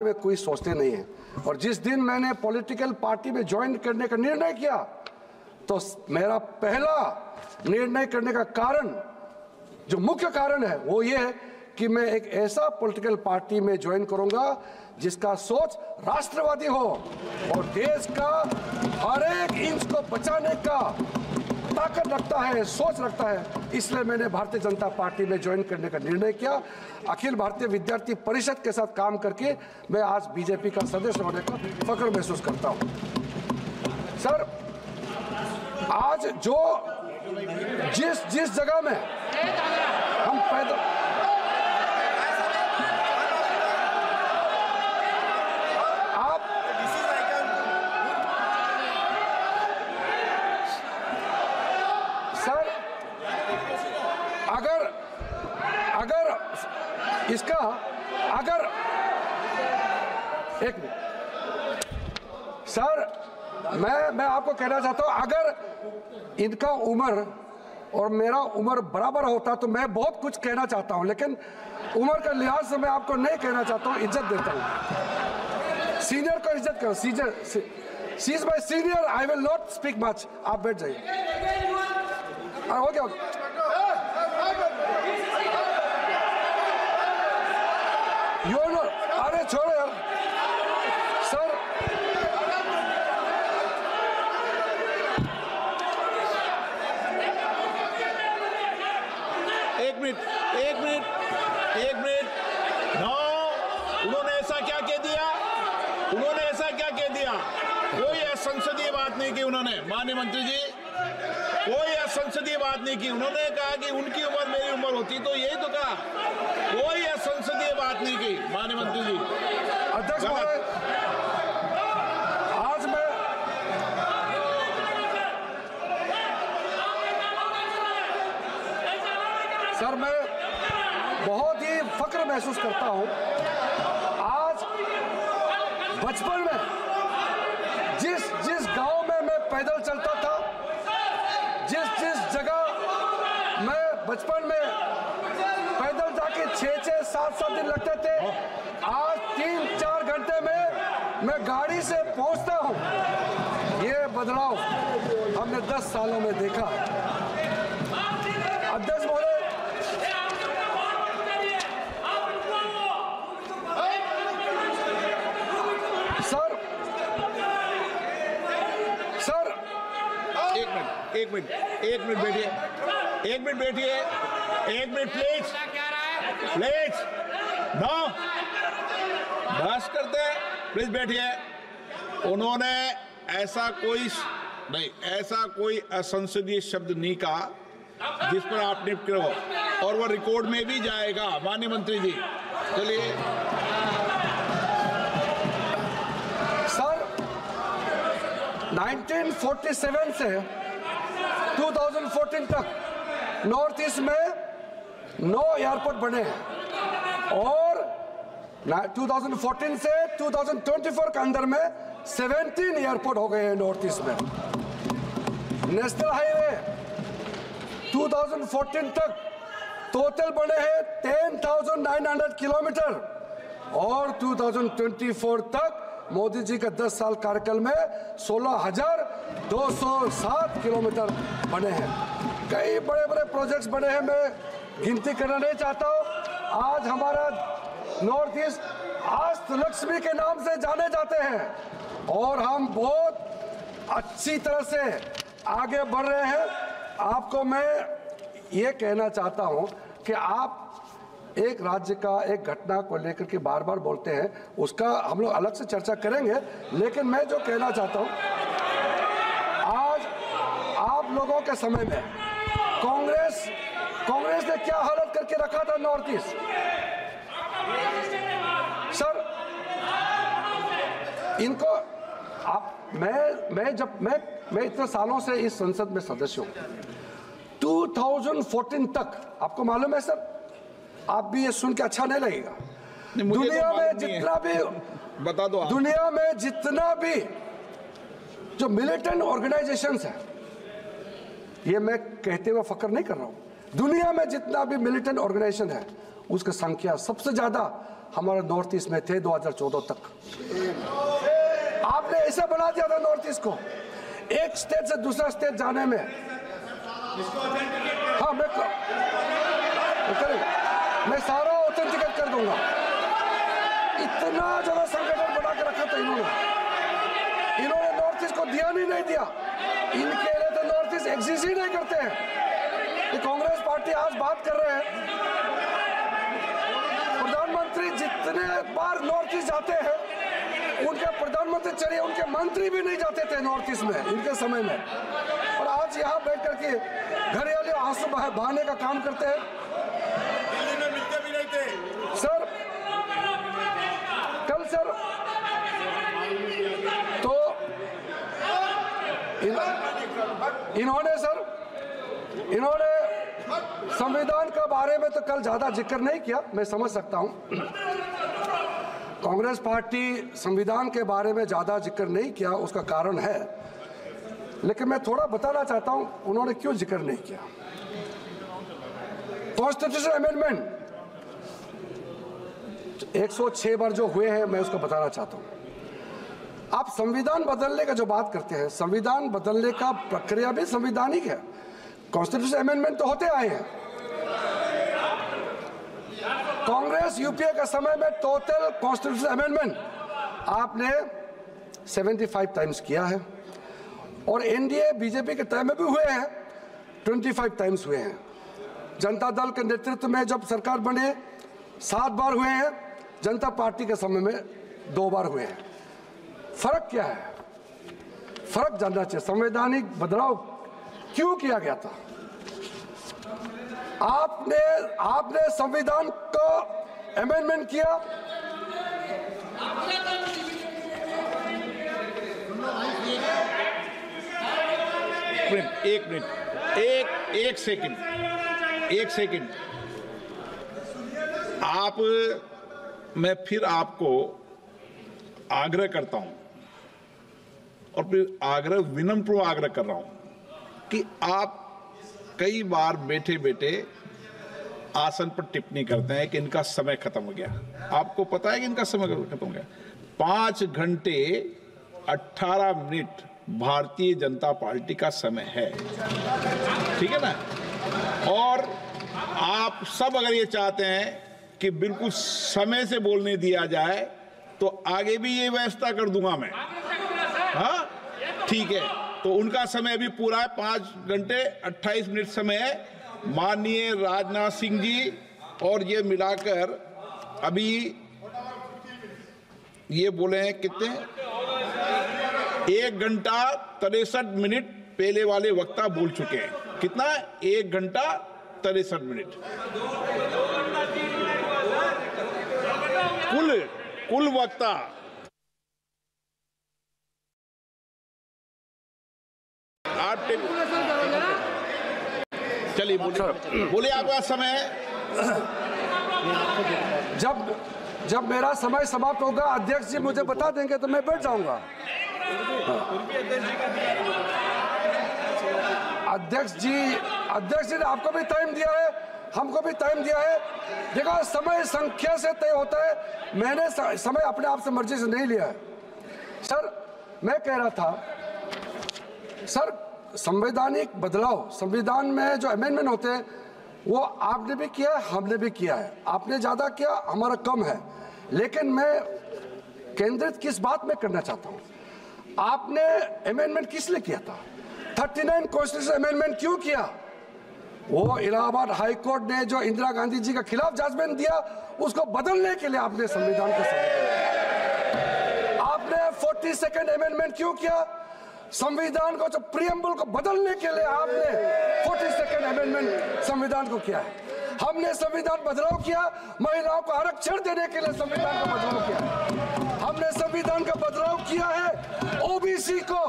में कोई सोचते नहीं है। और जिस दिन मैंने पॉलिटिकल पार्टी में ज्वाइन करने का निर्णय किया तो मेरा पहला निर्णय करने का कारण, जो मुख्य कारण है, वो ये है कि मैं एक ऐसा पॉलिटिकल पार्टी में ज्वाइन करूंगा जिसका सोच राष्ट्रवादी हो और देश का हर एक इंच को बचाने का ताकत रखता है, सोच रखता है। इसलिए मैंने भारतीय जनता पार्टी में ज्वाइन करने का निर्णय किया। अखिल भारतीय विद्यार्थी परिषद के साथ काम करके मैं आज बीजेपी का सदस्य होने का फख्र महसूस करता हूं। सर, आज जो जिस जगह में हम पैदा एक मिनट सर, मैं आपको कहना चाहता हूं, अगर इनका उम्र और मेरा उम्र बराबर होता तो मैं बहुत कुछ कहना चाहता हूं, लेकिन उम्र का लिहाज से मैं आपको नहीं कहना चाहता हूं, इज्जत देता हूं। सीनियर को इज्जत करो। She is my senior, I will not speak much. आप बैठ जाइए। हो गया। अरे छोड़ो यार सर, एक मिनट नो, उन्होंने ऐसा क्या कह दिया? कोई असंसदीय बात नहीं की उन्होंने, माननीय मंत्री जी, कोई असंसदीय बात नहीं की। उन्होंने कहा कि उनकी उम्र मेरी उम्र होती, तो यही तो कहा, कोई असंसदीय बात नहीं की। माननीय मंत्री जी, अध्यक्ष महोदय, आज मैं सर, मैं बहुत ही फख्र महसूस करता हूं। आज बचपन में जिस गांव में मैं पैदल चलता था, जिस जगह मैं बचपन में पैदल जाके 6-6, 7-7 दिन लगते थे, आज 3-4 घंटे में मैं गाड़ी से पहुंचता हूं। ये बदलाव हमने 10 सालों में देखा। अध्यक्ष महोदय, सर एक मिनट बैठिए प्लीज नो, बस करते हैं, प्लीज बैठिए। उन्होंने ऐसा कोई असंसदीय शब्द नहीं कहा जिस पर आप टिप्पणी करो, और वो रिकॉर्ड में भी जाएगा। माननीय मंत्री जी, चलिए। सर, 1947 से 2014 तक नॉर्थ ईस्ट में 9 एयरपोर्ट बने हैं और 2014 से 2024 के अंदर में 17 एयरपोर्ट हो गए हैं नॉर्थ ईस्ट में। नेशनल हाईवे 2014 तक टोटल बने हैं 10,900 किलोमीटर और 2024 तक मोदी जी का 10 साल कार्यकाल में 16,207 किलोमीटर बने हैं। कई बड़े बड़े प्रोजेक्ट्स बने हैं, मैं गिनती करना नहीं चाहता हूं। आज हमारा नॉर्थ ईस्ट आस्त लक्ष्मी के नाम से जाने जाते हैं और हम बहुत अच्छी तरह से आगे बढ़ रहे हैं। आपको मैं ये कहना चाहता हूं कि आप एक राज्य का एक घटना को लेकर के बार बार बोलते हैं, उसका हम लोग अलग से चर्चा करेंगे, लेकिन मैं जो कहना चाहता हूं, आज आप लोगों के समय में कांग्रेस ने क्या हालत करके रखा था नॉर्थ ईस्ट। सर, इनको आप मैं इतने सालों से इस संसद में सदस्य हूं। 2014 तक आपको मालूम है सर, आप भी ये सुन के अच्छा नहीं लगेगा, दुनिया में जितना भी बता दो, दुनिया में जितना भी जो मिलिटेंट ऑर्गेनाइजेशंस है, ये मैं कहते हुए फख्र नहीं कर रहा हूं, दुनिया में जितना भी मिलिटेंट ऑर्गेनाइजेशन है उसकी संख्या सबसे ज्यादा हमारे नॉर्थ ईस्ट में थे 2014 तक। आपने ऐसा बना दिया था नॉर्थ ईस्ट को, एक स्टेट से दूसरा स्टेट जाने में। हाँ, मैं सारा ऑथेंटिकेट कर दूंगा। इतना ज्यादा संगठन बना के रखा था इन्होंने नॉर्थ ईस्ट को ध्यान ही नहीं दिया। इनके लिए तो नॉर्थ ईस्ट एग्जिस्ट ही नहीं करते हैं। ये कांग्रेस पार्टी आज बात कर रहे हैं, प्रधानमंत्री जितने बार नॉर्थ ईस्ट जाते हैं, उनके प्रधानमंत्री चलिए उनके मंत्री भी नहीं जाते थे नॉर्थ ईस्ट में इनके समय में, और आज यहाँ बैठ करके घरेलू आंसू बहाने का काम करते हैं। दिल्ली में मिलते भी नहीं थे सर, कल सर तो इन्होंने संविधान के बारे में तो कल ज्यादा जिक्र नहीं किया, मैं समझ सकता हूं। कांग्रेस पार्टी संविधान के बारे में ज्यादा जिक्र नहीं किया, उसका कारण है, लेकिन मैं थोड़ा बताना चाहता हूं उन्होंने क्यों जिक्र नहीं किया। कॉन्स्टिट्यूशन अमेंडमेंट 106 बार जो हुए हैं, मैं उसको बताना चाहता हूं। आप संविधान बदलने का जो बात करते हैं, संविधान बदलने का प्रक्रिया भी संवैधानिक है। कॉन्स्टिट्यूशन अमेंडमेंट तो होते आए हैं। कांग्रेस यूपीए के समय में टोटल कॉन्स्टिट्यूशन अमेंडमेंट आपने 75 टाइम्स किया है, और एनडीए बीजेपी के टाइम में भी हुए हैं, 25 टाइम्स हुए हैं। जनता दल के नेतृत्व में जब सरकार बने 7 बार हुए हैं, जनता पार्टी के समय में 2 बार हुए हैं। फर्क क्या है? फर्क जानना चाहिए। संवैधानिक बदलाव क्यों किया गया था? आपने संविधान को अमेंडमेंट किया, एक मिनट, एक सेकंड आप, मैं फिर आपको आग्रह करता हूं, और फिर विनम्र आग्रह कर रहा हूं कि आप कई बार बैठे बैठे आसन पर टिप्पणी करते हैं कि इनका समय खत्म हो गया। आपको पता है कि इनका समय खत्म हो गया? 5 घंटे 18 मिनट भारतीय जनता पार्टी का समय है, ठीक है ना? और आप सब अगर ये चाहते हैं कि बिल्कुल समय से बोलने दिया जाए, तो आगे भी ये व्यवस्था कर दूंगा मैं। हाँ, ठीक है। तो उनका समय अभी पूरा है, 5 घंटे 28 मिनट समय है। माननीय राजनाथ सिंह जी और ये मिलाकर अभी ये बोले हैं कितने, 1 घंटा 63 मिनट पहले वाले वक्ता बोल चुके हैं। कितना? 1 घंटा 63 मिनट कुल वक्ता। आप चलिए बोलिए, आपका समय है। जब मेरा समय समाप्त होगा, अध्यक्ष जी मुझे बता देंगे तो मैं बैठ जाऊंगा। अध्यक्ष जी ने आपको भी टाइम दिया है, हमको भी टाइम दिया है। देखो, समय संख्या से तय होता है, मैंने समय अपने आप से मर्जी से नहीं लिया है। सर, मैं कह रहा था, सर, संवैधानिक बदलाव, संविधान में जो अमेंडमेंट होते हैं, वो आपने भी किया है, हमने भी किया है। आपने ज्यादा किया, हमारा कम है, लेकिन मैं केंद्रित किस बात में करना चाहता हूं। आपने अमेंडमेंट किस लिए किया था? 39 कॉन्स्टिट्यूशन अमेंडमेंट क्यों किया? वो इलाहाबाद हाई कोर्ट ने जो इंदिरा गांधी जी के खिलाफ जजमेंट दिया, उसको बदलने के लिए आपने संविधान को आपने 42nd अमेंडमेंट क्यों किया? संविधान को, जो प्रियम्बल को बदलने के लिए आपने 42nd अमेंडमेंट संविधान को किया है। हमने संविधान बदलाव किया, महिलाओं को आरक्षण देने के लिए संविधान का बदलाव किया। हमने संविधान का बदलाव किया है, ओबीसी को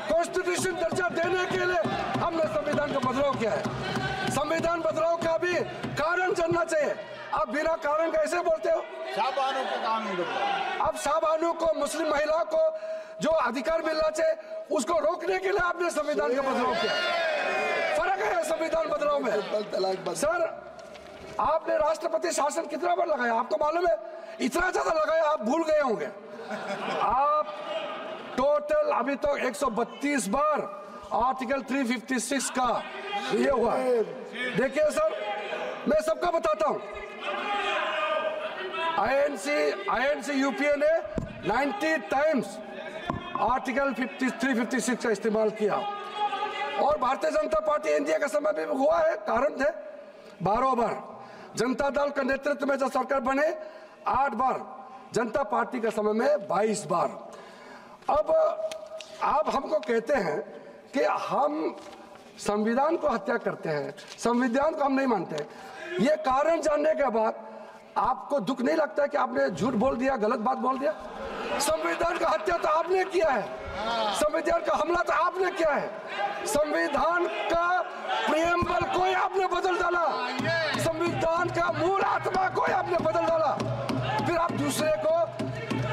कॉन्स्टिट्यूशन दर्जा देने के लिए हमने संविधान का बदलाव किया है। संविधान बदलाव का भी कारण जानना चाहिए। आप बिना कारण कैसे बोलते हो? शाहबानों को कानून बदलाव, अब शाहबानों को, मुस्लिम महिलाओं को जो अधिकार मिलना चाहिए, उसको रोकने के लिए आपने संविधान का बदलाव किया। फर्क है संविधान बदलाव में। सर, आपने राष्ट्रपति शासन कितना बार लगाया आपको मालूम है? इतना ज्यादा लगाया आप भूल गए होंगे। आप टोटल अभी तो 132 बार आर्टिकल 356 का ये हुआ। देखिए सर, मैं सबका बताता हूं, आईएनसी यूपीए ने 90 टाइम्स आर्टिकल 356 का इस्तेमाल किया और भारतीय जनता पार्टी एनडीए का समय भी हुआ है, कारण थे 12 बार। जनता दल का नेतृत्व में जब सरकार बने 8 बार, जनता पार्टी के समय में 22 बार। अब आप हमको कहते हैं कि हम संविधान को हत्या करते हैं, संविधान को हम नहीं मानते। ये कारण जानने के बाद आपको दुख नहीं लगता कि आपने झूठ बोल दिया, गलत बात बोल दिया? संविधान का हत्या तो आपने किया है, संविधान का हमला तो आपने किया है, संविधान का प्रियम्बल को आपने बदल डाला, संविधान का मूल आत्मा को आपने बदल डाला। फिर आप दूसरे को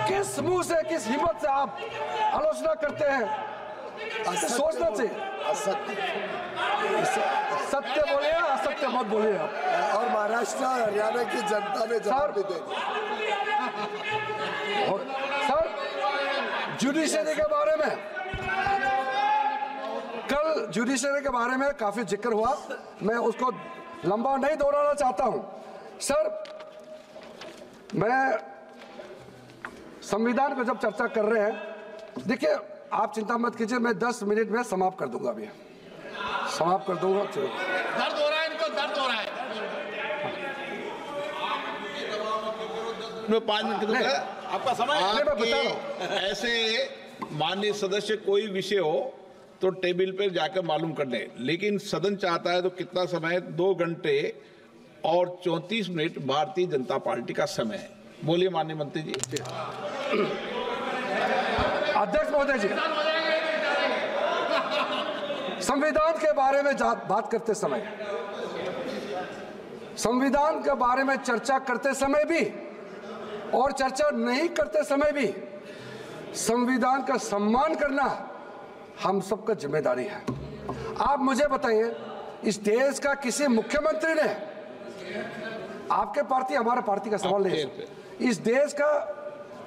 किस मुंह से, किस हिम्मत से आप आलोचना करते हैं? सोचना चाहिए। सत्य बोलिए, असत्य मत बोलिए आप। और महाराष्ट्र और हरियाणा की जनता ने जवाब भी दे दिया। सर, जुडिशरी के बारे में कल जुडिशरी के बारे में काफी जिक्र हुआ, मैं उसको लंबा नहीं दोहराना चाहता हूं। सर, मैं संविधान को जब चर्चा कर रहे हैं, देखिए आप चिंता मत कीजिए, मैं 10 मिनट में समाप्त कर दूंगा, अभी समाप्त कर दूंगा। दर्द हो रहा है इनको, दर्द हो रहा है। मैं 5 मिनट दूंगा आपका समय। आपके ऐसे माननीय सदस्य कोई विषय हो तो टेबल पर जाकर मालूम कर ले, लेकिन सदन चाहता है तो कितना समय? 2 घंटे और 34 मिनट भारतीय जनता पार्टी का समय है। बोलिए माननीय मंत्री जी। अध्यक्ष महोदय जी, संविधान के बारे में बात करते समय, संविधान के बारे में चर्चा करते समय भी और चर्चा नहीं करते समय भी संविधान का सम्मान करना हम सबका जिम्मेदारी है। आप मुझे बताइए, इस देश का किसी मुख्यमंत्री ने, आपके पार्टी हमारा पार्टी का सवाल नहीं है, इस देश का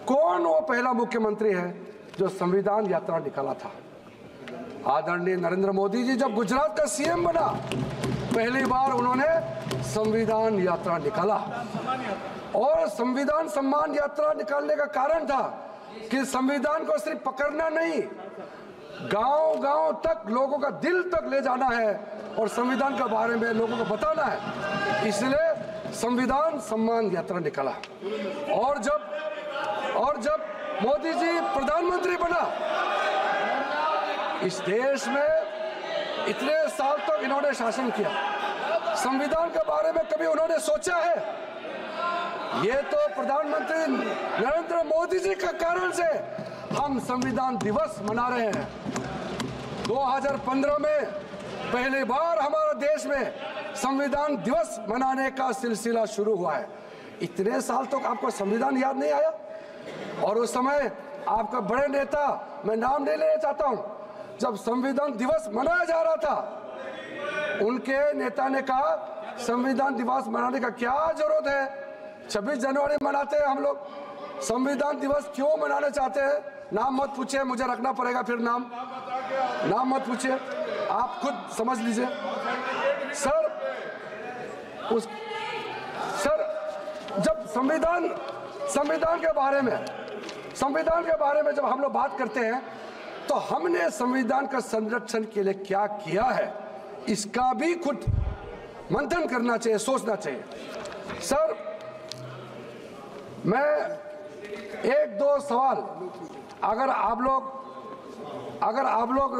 कौन वो पहला मुख्यमंत्री है जो संविधान यात्रा निकाला था? आदरणीय नरेंद्र मोदी जी जब गुजरात का सीएम बना, पहली बार उन्होंने संविधान यात्रा निकाला और संविधान सम्मान यात्रा निकालने का कारण था कि संविधान को सिर्फ पकड़ना नहीं, गांव-गांव तक, लोगों का दिल तक ले जाना है और संविधान के बारे में लोगों को बताना है। इसलिए संविधान सम्मान यात्रा निकाला। और जब मोदी जी प्रधानमंत्री बना, इस देश में इतने साल तक इन्होंने शासन किया, संविधान के बारे में कभी उन्होंने सोचा है? ये तो प्रधानमंत्री नरेंद्र मोदी जी के कारण से हम संविधान दिवस मना रहे हैं। 2015 में पहली बार हमारे देश में संविधान दिवस मनाने का सिलसिला शुरू हुआ है। इतने साल तक आपको संविधान याद नहीं आया? और उस समय आपका बड़े नेता, मैं नाम नहीं लेना चाहता हूं, जब संविधान दिवस मनाया जा रहा था, उनके नेता ने कहा संविधान दिवस मनाने का क्या जरूरत है? 26 जनवरी मनाते हैं हम लोग, संविधान दिवस क्यों मनाना चाहते हैं? नाम मत पूछिए, मुझे रखना पड़ेगा फिर नाम मत पूछिए, आप खुद समझ लीजिए। सर, जब संविधान के बारे में जब हम लोग बात करते हैं तो हमने संविधान का संरक्षण के लिए क्या किया है, इसका भी खुद मंथन करना चाहिए, सोचना चाहिए। सर, मैं 1-2 सवाल, अगर आप लोग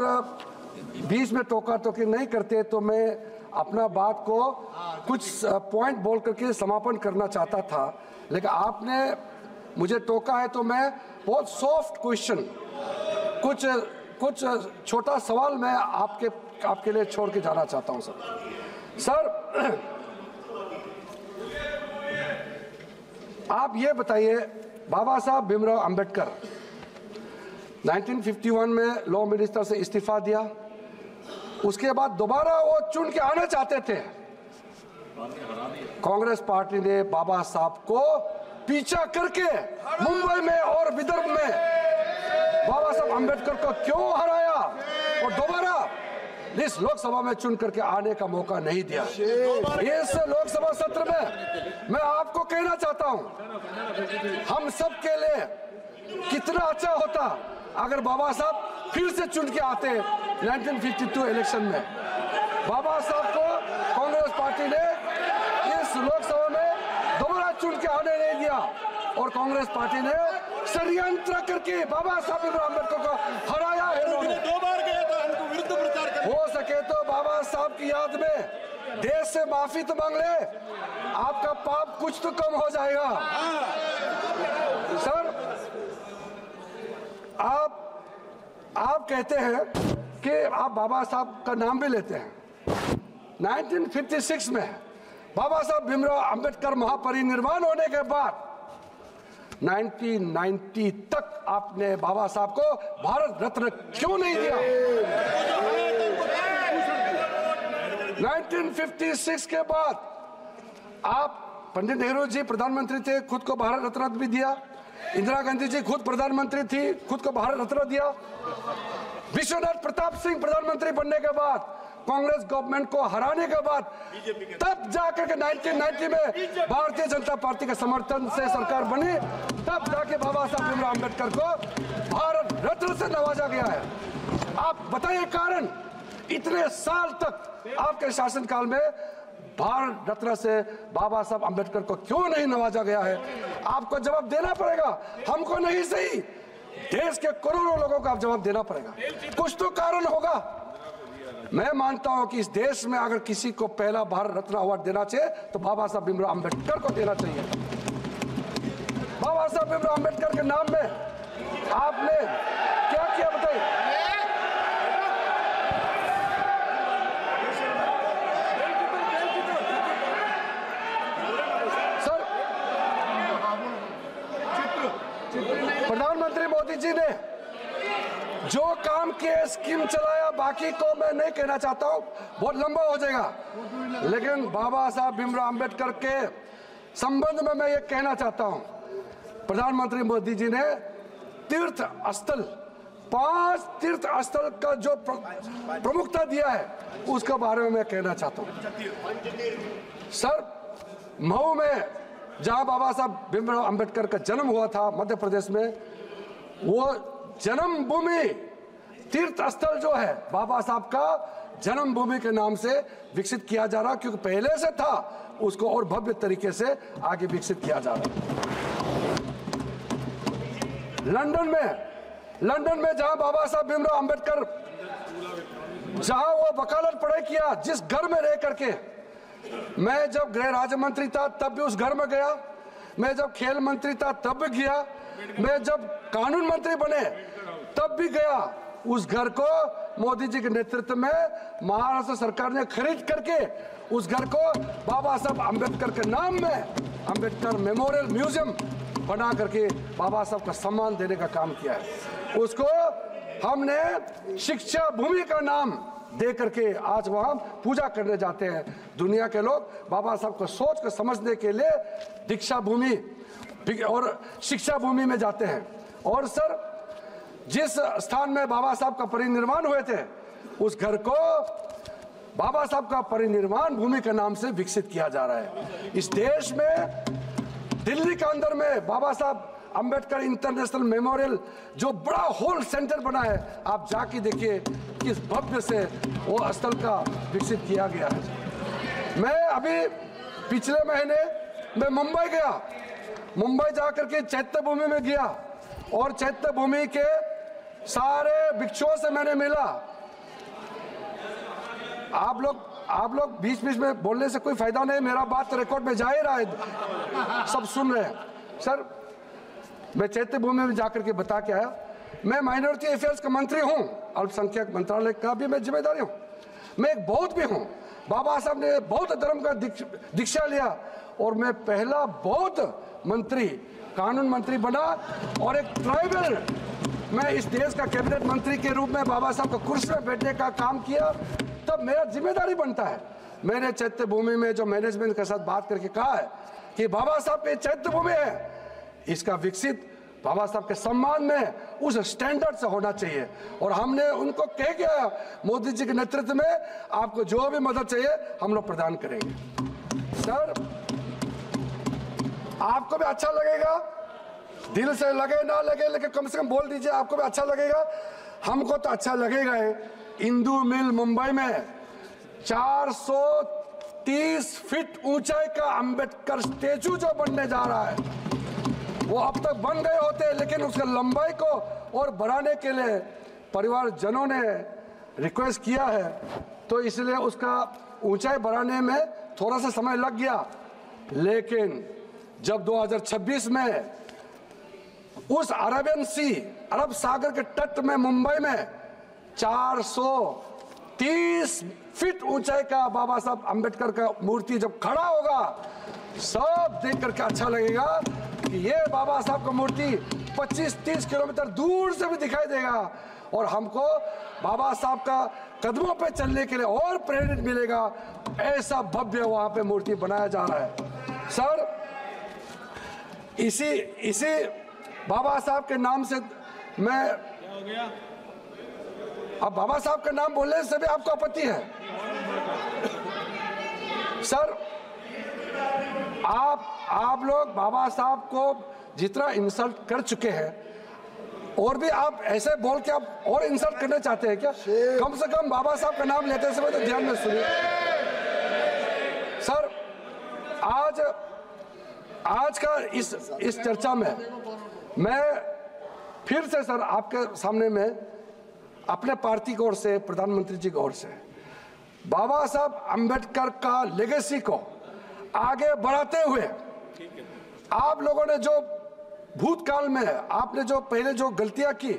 बीच में टोका टोकी नहीं करते तो मैं अपना बात को कुछ पॉइंट बोल करके समापन करना चाहता था, लेकिन आपने मुझे टोका है तो मैं बहुत सॉफ्ट क्वेश्चन, कुछ छोटा सवाल मैं आपके लिए छोड़ के जाना चाहता हूं। सर, आप ये बताइए, बाबा साहब भीमराव अंबेडकर 1951 में लॉ मिनिस्टर से इस्तीफा दिया, उसके बाद दोबारा वो चुन के आना चाहते थे, कांग्रेस पार्टी ने बाबा साहब को पीछा करके मुंबई में और विदर्भ में बाबा साहब अंबेडकर को क्यों हराया और दोबारा इस लोकसभा में चुन करके आने का मौका नहीं दिया। इस लोकसभा सत्र में मैं आपको कहना चाहता हूं, हम सब के लिए कितना अच्छा होता अगर बाबा साहब फिर से चुन के आते 1952 इलेक्शन में। बाबा साहब को कांग्रेस पार्टी ने इस लोकसभा में दोबारा चुन के आने नहीं दिया और कांग्रेस पार्टी ने षड्यंत्र करके बाबा साहब भीमराव अम्बेडकर को हराया है। दो बार गया था, हमको विरुद्ध प्रचार कर। हो सके तो बाबा साहब की याद में देश से माफी तो मांग ले, आपका पाप कुछ तो कम हो जाएगा। सर, आप कहते हैं कि आप बाबा साहब का नाम भी लेते हैं। 1956 में बाबा साहब भीमराव अंबेडकर महापरिनिर्वाण होने के बाद 1990 तक आपने बाबा साहब को भारत रत्न क्यों नहीं दिया? 1956 के बाद आप, पंडित नेहरू जी प्रधानमंत्री थे, खुद को भारत रत्न भी दिया। इंदिरा गांधी जी खुद प्रधानमंत्री थी, खुद को भारत रत्न दिया। विश्वनाथ प्रताप सिंह प्रधानमंत्री बनने के बाद, कांग्रेस गवर्नमेंट को हराने के बाद, तब जाकर के 1990 में भारतीय जनता पार्टी के समर्थन से सरकार बनी, तब जाके बाबा साहब भीमराव अम्बेडकर को भारत रत्न से नवाजा गया है। आप बताइए कारण, इतने साल तक आपके शासनकाल में भारत रत्न से बाबा साहब अम्बेडकर को क्यों नहीं नवाजा गया है? आपको जवाब देना पड़ेगा, हमको नहीं सही, देश के करोड़ों लोगों को आप जवाब देना पड़ेगा। कुछ तो कारण होगा। मैं मानता हूं कि इस देश में अगर किसी को पहला भारत रत्न अवार्ड देना चाहिए तो बाबा साहब भीमराव अम्बेडकर को देना चाहिए। बाबा साहब भीमराव अम्बेडकर के नाम में आपने क्या किया बताइए? प्रधानमंत्री मोदी जी ने जो काम किए, स्कीम चलाया, बाकी को मैं नहीं कहना चाहता हूं, बहुत लंबा हो जाएगा। लेकिन बाबा साहब भीमराव अम्बेडकर के संबंध में मैं ये कहना चाहता हूं, प्रधानमंत्री मोदी जी ने तीर्थ स्थल, 5 तीर्थ स्थल का जो प्रमुखता दिया है, उसके बारे में मैं कहना चाहता हूं। सर, मऊ में जहां बाबा साहब भीमराव अम्बेडकर का जन्म हुआ था, मध्य प्रदेश में, वो जन्मभूमि तीर्थ स्थल जो है बाबा साहब का जन्मभूमि के नाम से विकसित किया जा रहा, क्योंकि पहले से था, उसको और भव्य तरीके से आगे विकसित किया जा रहा। लंदन में जहां बाबा साहब भीमराव अम्बेडकर, जहां वो वकालत पढ़ाई किया, जिस घर में रह करके, मैं जब गृह राज्य मंत्री था तब भी उस घर में गया, मैं जब खेल मंत्री था तब भी गया, मैं जब कानून मंत्री बने तब भी गया। उस घर को मोदी जी के नेतृत्व में महाराष्ट्र सरकार ने खरीद करके उस घर को बाबा साहब अम्बेडकर के नाम में अम्बेडकर मेमोरियल म्यूजियम बना करके बाबा साहब का सम्मान देने का काम किया है। उसको हमने शिक्षा भूमि का नाम दे करके आज वहां पूजा करने जाते हैं। दुनिया के लोग बाबा साहब को सोच कर समझने के लिए दीक्षा भूमि और शिक्षा भूमि में जाते हैं। और सर, जिस स्थान में बाबा साहब का परिनिर्वाण हुए थे, उस घर को बाबा साहब का परिनिर्वाण भूमि के नाम से विकसित किया जा रहा है। इस देश में दिल्ली के अंदर में बाबा साहब अम्बेडकर इंटरनेशनल मेमोरियल जो बड़ा हॉल सेंटर बना है, आप जाके देखिए किस भव्य से वो स्थल का विकसित किया गया है। मैं अभी पिछले महीने मैं मुंबई गया, मुंबई जाकर के चैत्य भूमि में गया और चैत्य भूमि के सारे भिक्षुओं से मैंने मिला। आप लोग बीच बीच में बोलने से कोई फायदा नहीं, मेरा बात रिकॉर्ड में जा ही रहा है, सब सुन रहे हैं। सर, मैं चैत्य भूमि में जाकर के बता के आया, मैं माइनॉरिटी अफेयर्स का मंत्री हूं, अल्पसंख्यक मंत्रालय का भी मैं जिम्मेदारी हूं, मैं एक बौद्ध भी हूं। बाबा साहब ने बौद्ध धर्म का दीक्षा लिया और मैं पहला बौद्ध मंत्री, कानून मंत्री बना और एक ट्राइबल, मैं इस देश का कैबिनेट मंत्री के रूप में बाबा साहब का कुर्सी में बैठने का काम किया। तब मेरा जिम्मेदारी बनता है मैंने चैत्य भूमि में जो मैनेजमेंट के साथ बात करके कहा है कि बाबा साहब की चैत्य भूमि है, इसका विकसित बाबा साहब के सम्मान में उस स्टैंडर्ड से होना चाहिए। और हमने उनको कह दिया मोदी जी के नेतृत्व में आपको जो भी मदद चाहिए हम लोग प्रदान करेंगे। सर आपको भी अच्छा लगेगा, दिल से लगे ना लगे लेकिन कम से कम बोल दीजिए, आपको भी अच्छा लगेगा। हमको तो अच्छा लगेगा है। इंदू मिल मुंबई में 430 फीट ऊंचाई का अंबेडकर स्टेचू जो बनने जा रहा है, वो अब तक बन गए होते लेकिन उसका लंबाई को और बढ़ाने के लिए परिवारजनों ने रिक्वेस्ट किया है, तो इसलिए उसका ऊंचाई बढ़ाने में थोड़ा सा समय लग गया। लेकिन जब 2026 में उस अरब सागर के तट में मुंबई में 430 फीट ऊंचाई का बाबा साहब अंबेडकर का मूर्ति जब खड़ा होगा, सब देख करके अच्छा लगेगा कि ये बाबा साहब का मूर्ति 25-30 किलोमीटर दूर से भी दिखाई देगा और हमको बाबा साहब का कदमों पे चलने के लिए और प्रेरित मिलेगा। ऐसा भव्य वहां पे मूर्ति बनाया जा रहा है। सर इसी बाबा साहब के नाम से मैं, अब बाबा साहब का नाम बोलने से भी आपको आपत्ति है? सर आप लोग बाबा साहब को जितना इंसल्ट कर चुके हैं और भी आप ऐसे बोल के आप और इंसल्ट करना चाहते हैं क्या? कम से कम बाबा साहब का नाम लेते समय तो ध्यान में सुनिए। सर आज का इस चर्चा में मैं फिर से सर आपके सामने में अपने पार्टी की ओर से, प्रधानमंत्री जी की ओर से बाबा साहब अंबेडकर का लेगेसी को आगे बढ़ाते हुए आप लोगों ने जो भूतकाल में आपने जो पहले जो गलतियां की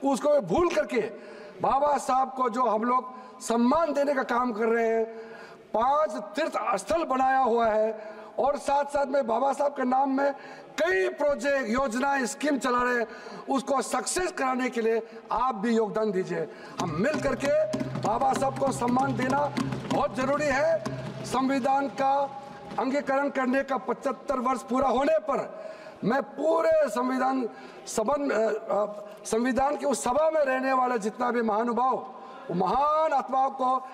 उसको भूल करके बाबा साहब को जो हम लोग सम्मान देने का काम कर रहे हैं, 5 तीर्थ स्थल बनाया हुआ है और साथ साथ में बाबा साहब के नाम में कई प्रोजेक्ट, योजनाएं, स्कीम चला रहे हैं, उसको सक्सेस कराने के लिए आप भी योगदान दीजिए। हम मिल करके बाबा साहब को सम्मान देना बहुत जरूरी है। संविधान का अंगीकरण करने का 75 वर्ष पूरा होने पर मैं पूरे संविधान की उस सभा में रहने वाले जितना भी महानुभाव, महान आत्माओं को